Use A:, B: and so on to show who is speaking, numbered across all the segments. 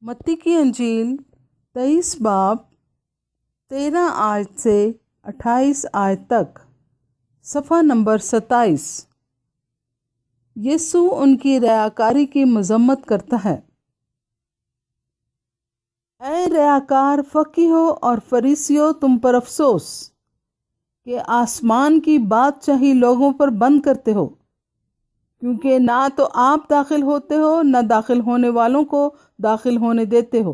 A: मत्ती की अंजील 23 बाब 13 आयत से 28 आयत तक, सफ़ा नंबर 27। यीशु उनकी रयाकारी की मजम्मत करता है। ऐ रयाकार फ़कीहो और फरीसियों, तुम पर अफसोस कि आसमान की बादशाही लोगों पर बंद करते हो, क्योंकि ना तो आप दाखिल होते हो न दाखिल होने वालों को दाखिल होने देते हो।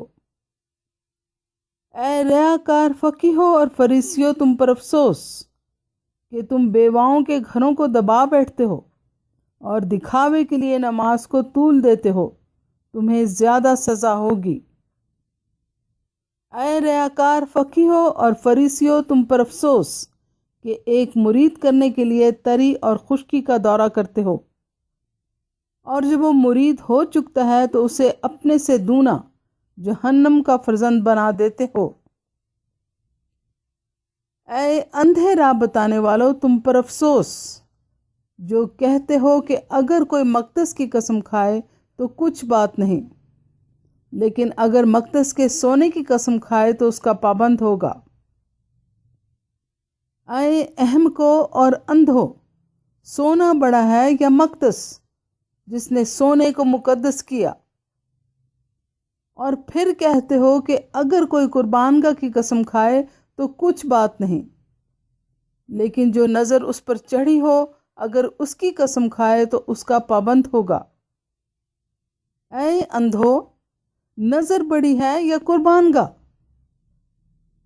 A: ऐ रयाकार फ़कीहो और फरीसियों, तुम पर अफसोस कि तुम बेवाओं के घरों को दबा बैठते हो और दिखावे के लिए नमाज को तूल देते हो, तुम्हें ज़्यादा सज़ा होगी। ऐ रयाकार फ़कीहो और फरीसियों, तुम पर अफसोस कि एक मुरीद करने के लिए तरी और खुश्की का दौरा करते हो, और जब वो मुरीद हो चुकता है तो उसे अपने से दूना जहन्नम का फर्जंद बना देते हो। ऐ अंधे राह बताने वालों, तुम पर अफसोस जो कहते हो कि अगर कोई मकदस की कसम खाए तो कुछ बात नहीं, लेकिन अगर मकदस के सोने की कसम खाए तो उसका पाबंद होगा। ऐ अहम को और अंधो, सोना बड़ा है या मकदस जिसने सोने को मुकद्दस किया? और फिर कहते हो कि अगर कोई कुर्बानगाह की कसम खाए तो कुछ बात नहीं, लेकिन जो नज़र उस पर चढ़ी हो अगर उसकी कसम खाए तो उसका पाबंद होगा। ऐ अंधो, नज़र बड़ी है या कुर्बानगाह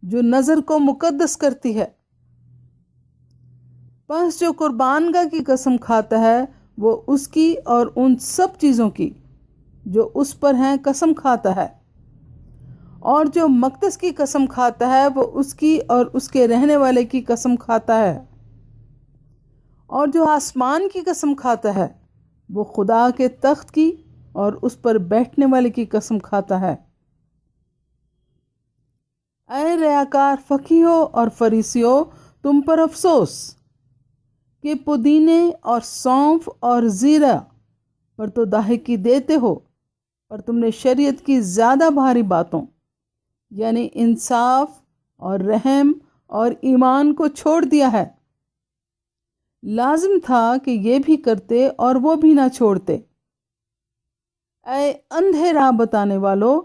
A: जो नज़र को मुकद्दस करती है? बस जो कुर्बानगाह की कसम खाता है वो उसकी और उन सब चीज़ों की जो उस पर हैं कसम खाता है, और जो मकदस की कसम खाता है वो उसकी और उसके रहने वाले की कसम खाता है, और जो आसमान की कसम खाता है वो खुदा के तख्त की और उस पर बैठने वाले की कसम खाता है। ऐ रयाकार फ़कीहो और फरीसियों, तुम पर अफसोस कि पुदीने और सौंफ और ज़ीरा पर तो दाहिकी देते हो, पर तुमने शरीयत की ज़्यादा भारी बातों यानी इंसाफ और रहम और ईमान को छोड़ दिया है। लाजिम था कि ये भी करते और वो भी ना छोड़ते। ऐ अंधे राह बताने वालों,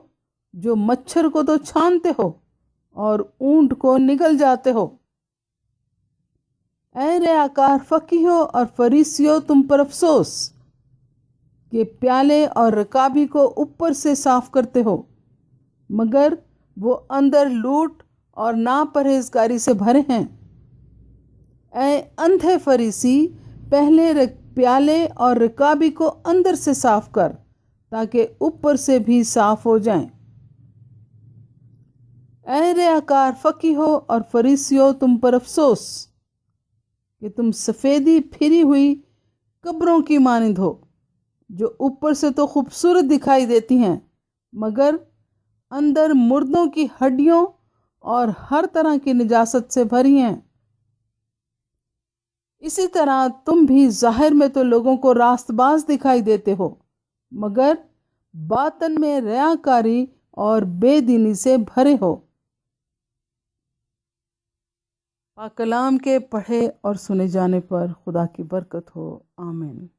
A: जो मच्छर को तो छानते हो और ऊंट को निगल जाते हो। ऐ रयाकार फ़कीहो और फरीसियों, तुम पर अफसोस कि प्याले और रकाबी को ऊपर से साफ करते हो, मगर वो अंदर लूट और नापरहेजगारी से भरे हैं। ऐ अंधे फरीसी, पहले प्याले और रकाबी को अंदर से साफ कर ताकि ऊपर से भी साफ हो जाएं। ऐ रयाकार फ़कीहो और फरीसियों, तुम पर अफसोस कि तुम सफ़ेदी फिरी हुई कब्रों की मानिंद हो, जो ऊपर से तो खूबसूरत दिखाई देती हैं मगर अंदर मुर्दों की हड्डियों और हर तरह की निजासत से भरी हैं। इसी तरह तुम भी ज़ाहिर में तो लोगों को रास्तबाज दिखाई देते हो, मगर बातन में रियाकारी और बेदीनी से भरे हो। पाक कलाम के पढ़े और सुने जाने पर खुदा की बरकत हो। आमीन।